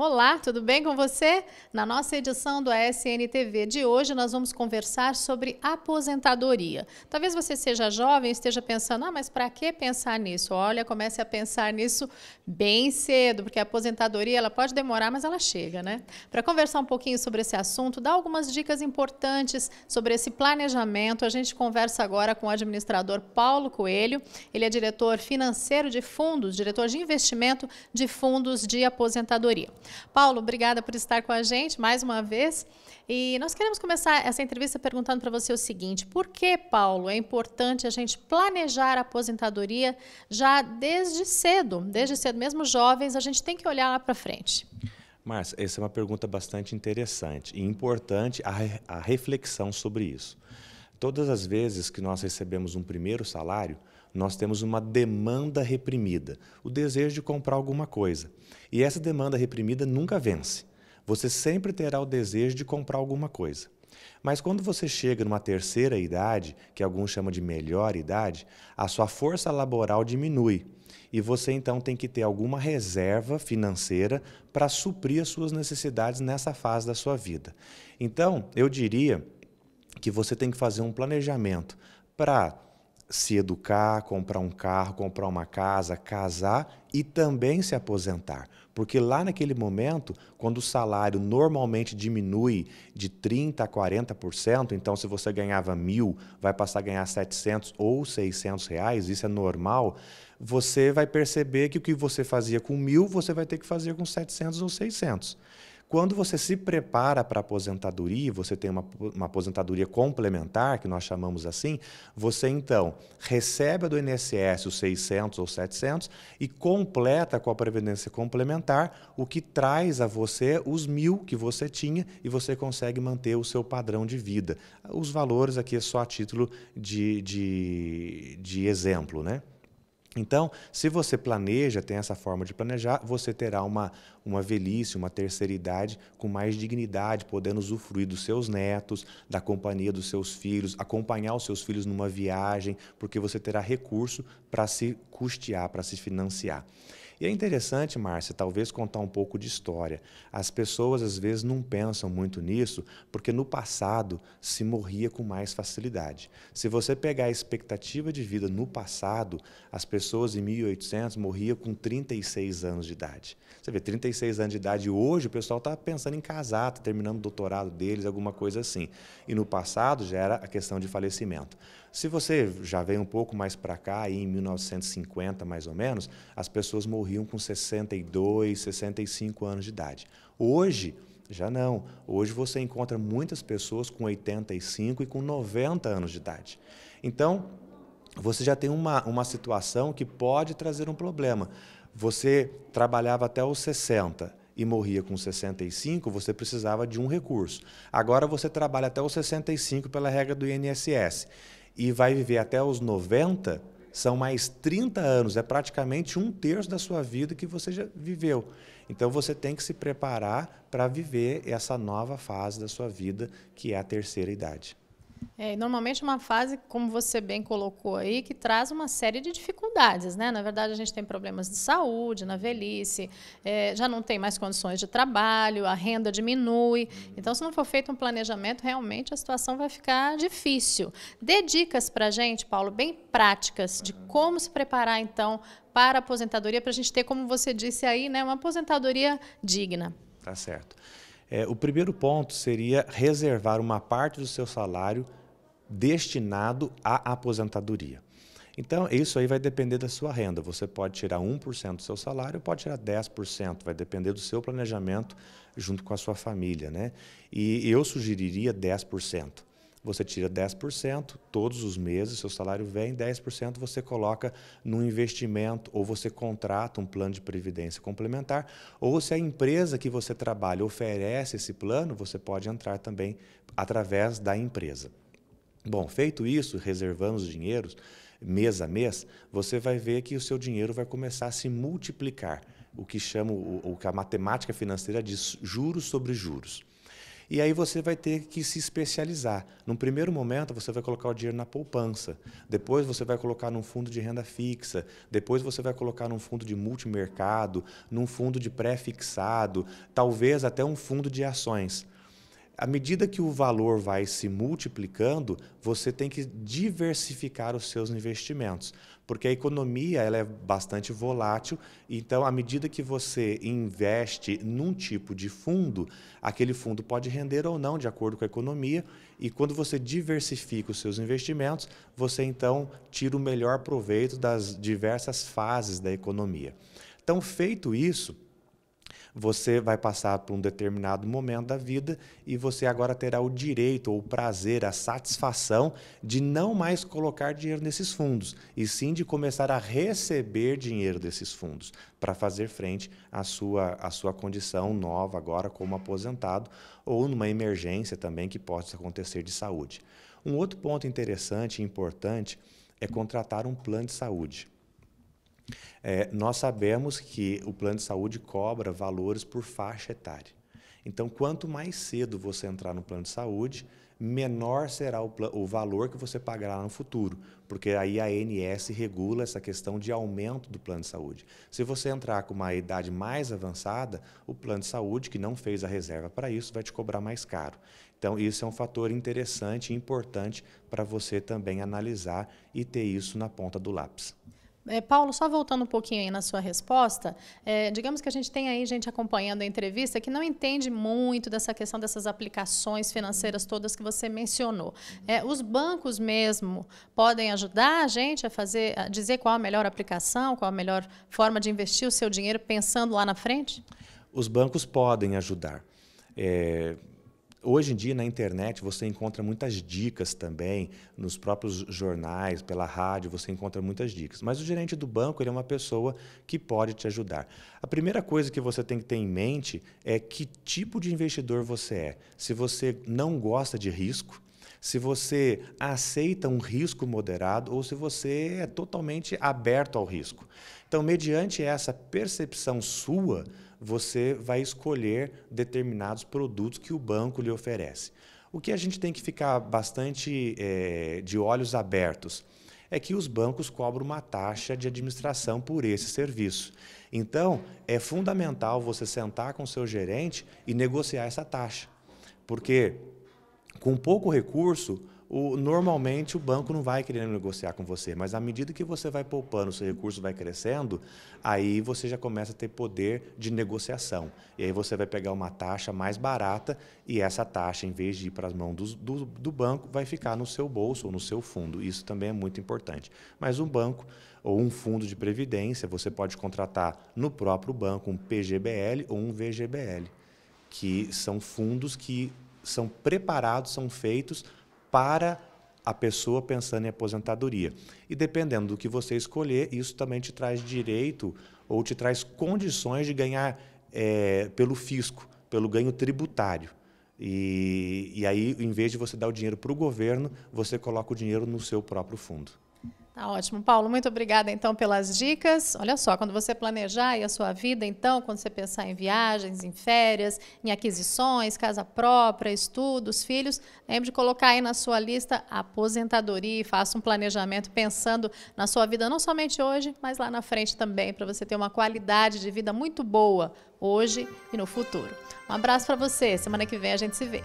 Olá, tudo bem com você? Na nossa edição do ASN-TV de hoje, nós vamos conversar sobre aposentadoria. Talvez você seja jovem e esteja pensando, mas para que pensar nisso? Olha, comece a pensar nisso bem cedo, porque a aposentadoria ela pode demorar, mas ela chega, né? Para conversar um pouquinho sobre esse assunto, dar algumas dicas importantes sobre esse planejamento, a gente conversa agora com o administrador Paulo Coelho. Ele é diretor financeiro de fundos, diretor de investimento de fundos de aposentadoria. Paulo, obrigada por estar com a gente mais uma vez. E nós queremos começar essa entrevista perguntando para você o seguinte: por que, Paulo, é importante a gente planejar a aposentadoria já desde cedo? Desde cedo, mesmo jovens, a gente tem que olhar lá para frente. Márcia, essa é uma pergunta bastante interessante e importante a reflexão sobre isso. Todas as vezes que nós recebemos um primeiro salário, nós temos uma demanda reprimida, o desejo de comprar alguma coisa. E essa demanda reprimida nunca vence. Você sempre terá o desejo de comprar alguma coisa. Mas quando você chega numa terceira idade, que alguns chamam de melhor idade, a sua força laboral diminui. E você então tem que ter alguma reserva financeira para suprir as suas necessidades nessa fase da sua vida. Então, eu diria que você tem que fazer um planejamento para se educar, comprar um carro, comprar uma casa, casar e também se aposentar. Porque lá naquele momento, quando o salário normalmente diminui de 30% a 40%, então se você ganhava 1.000, vai passar a ganhar 700 ou 600 reais, isso é normal, você vai perceber que o que você fazia com 1.000, você vai ter que fazer com 700 ou 600. Quando você se prepara para a aposentadoria, você tem uma aposentadoria complementar, que nós chamamos assim, você então recebe do INSS os 600 ou 700 e completa com a Previdência Complementar, o que traz a você os 1.000 que você tinha e você consegue manter o seu padrão de vida. Os valores aqui é só a título de exemplo, né? Então, se você planeja, tem essa forma de planejar, você terá uma velhice, uma terceira idade com mais dignidade, podendo usufruir dos seus netos, da companhia dos seus filhos, acompanhar os seus filhos numa viagem, porque você terá recurso para se custear, para se financiar. E é interessante, Márcia, talvez contar um pouco de história. As pessoas, às vezes, não pensam muito nisso, porque no passado se morria com mais facilidade. Se você pegar a expectativa de vida no passado, as pessoas em 1800 morriam com 36 anos de idade. Você vê, 36 anos de idade hoje, o pessoal está pensando em casar, está terminando o doutorado deles, alguma coisa assim. E no passado já era a questão de falecimento. Se você já vem um pouco mais para cá, aí em 1950 mais ou menos, as pessoas morriam com 62, 65 anos de idade. Hoje, já não. Hoje você encontra muitas pessoas com 85 e com 90 anos de idade. Então, você já tem uma situação que pode trazer um problema. Você trabalhava até os 60 e morria com 65, você precisava de um recurso. Agora você trabalha até os 65 pela regra do INSS e vai viver até os 90, são mais 30 anos, é praticamente 1/3 da sua vida que você já viveu. Então você tem que se preparar para viver essa nova fase da sua vida, que é a terceira idade. Normalmente uma fase, como você bem colocou aí, que traz uma série de dificuldades, né? Na verdade, a gente tem problemas de saúde na velhice, já não tem mais condições de trabalho, a renda diminui. Então, se não for feito um planejamento, realmente a situação vai ficar difícil. Dê dicas para a gente, Paulo, bem práticas de como se preparar, então, para a aposentadoria, para a gente ter, como você disse aí, né, uma aposentadoria digna. Tá certo. O primeiro ponto seria reservar uma parte do seu salário destinado à aposentadoria. Então, isso aí vai depender da sua renda. Você pode tirar 1% do seu salário, pode tirar 10%, vai depender do seu planejamento junto com a sua família, né? E eu sugeriria 10%. Você tira 10% todos os meses, seu salário vem, 10% você coloca num investimento ou você contrata um plano de previdência complementar, ou se a empresa que você trabalha oferece esse plano, você pode entrar também através da empresa. Bom, feito isso, reservando os dinheiros mês a mês, você vai ver que o seu dinheiro vai começar a se multiplicar, o que chama, o que a matemática financeira diz juros sobre juros. E aí você vai ter que se especializar. Num primeiro momento, você vai colocar o dinheiro na poupança, depois você vai colocar num fundo de renda fixa, depois você vai colocar num fundo de multimercado, num fundo de pré-fixado, talvez até um fundo de ações. À medida que o valor vai se multiplicando, você tem que diversificar os seus investimentos, porque a economia ela é bastante volátil, então à medida que você investe num tipo de fundo, aquele fundo pode render ou não de acordo com a economia, e quando você diversifica os seus investimentos, você então tira o melhor proveito das diversas fases da economia. Então, feito isso, você vai passar por um determinado momento da vida e você agora terá o direito, ou o prazer, a satisfação de não mais colocar dinheiro nesses fundos, e sim de começar a receber dinheiro desses fundos para fazer frente à sua condição nova agora como aposentado ou numa emergência também que possa acontecer de saúde. Um outro ponto interessante e importante é contratar um plano de saúde. Nós sabemos que o plano de saúde cobra valores por faixa etária. Então, quanto mais cedo você entrar no plano de saúde, menor será o valor que você pagará no futuro, porque aí a ANS regula essa questão de aumento do plano de saúde. Se você entrar com uma idade mais avançada, o plano de saúde, que não fez a reserva para isso, vai te cobrar mais caro. Então, isso é um fator interessante e importante para você também analisar e ter isso na ponta do lápis. Paulo, só voltando um pouquinho aí na sua resposta, digamos que a gente tem aí gente acompanhando a entrevista que não entende muito dessa questão dessas aplicações financeiras todas que você mencionou. Os bancos mesmo podem ajudar a gente a dizer qual a melhor aplicação, qual a melhor forma de investir o seu dinheiro pensando lá na frente? Os bancos podem ajudar. Hoje em dia, na internet, você encontra muitas dicas também, nos próprios jornais, pela rádio, você encontra muitas dicas. Mas o gerente do banco ele é uma pessoa que pode te ajudar. A primeira coisa que você tem que ter em mente é que tipo de investidor você é. Se você não gosta de risco, se você aceita um risco moderado ou se você é totalmente aberto ao risco. Então, mediante essa percepção sua, você vai escolher determinados produtos que o banco lhe oferece. O que a gente tem que ficar bastante de olhos abertos é que os bancos cobram uma taxa de administração por esse serviço. Então, é fundamental você sentar com o seu gerente e negociar essa taxa, porque com pouco recurso, normalmente o banco não vai querer negociar com você, mas à medida que você vai poupando, o seu recurso vai crescendo, aí você já começa a ter poder de negociação. E aí você vai pegar uma taxa mais barata e essa taxa, em vez de ir para as mãos do banco, vai ficar no seu bolso ou no seu fundo. Isso também é muito importante. Mas um banco ou um fundo de previdência, você pode contratar no próprio banco um PGBL ou um VGBL, que são fundos que são preparados, são feitos para a pessoa pensando em aposentadoria. E dependendo do que você escolher, isso também te traz direito ou te traz condições de ganhar pelo fisco, pelo ganho tributário. E aí, em vez de você dar o dinheiro para o governo, você coloca o dinheiro no seu próprio fundo. Tá ótimo. Paulo, muito obrigada, então, pelas dicas. Olha só, quando você planejar aí a sua vida, então, quando você pensar em viagens, em férias, em aquisições, casa própria, estudos, filhos, lembre de colocar aí na sua lista a aposentadoria e faça um planejamento pensando na sua vida, não somente hoje, mas lá na frente também, para você ter uma qualidade de vida muito boa hoje e no futuro. Um abraço para você. Semana que vem a gente se vê.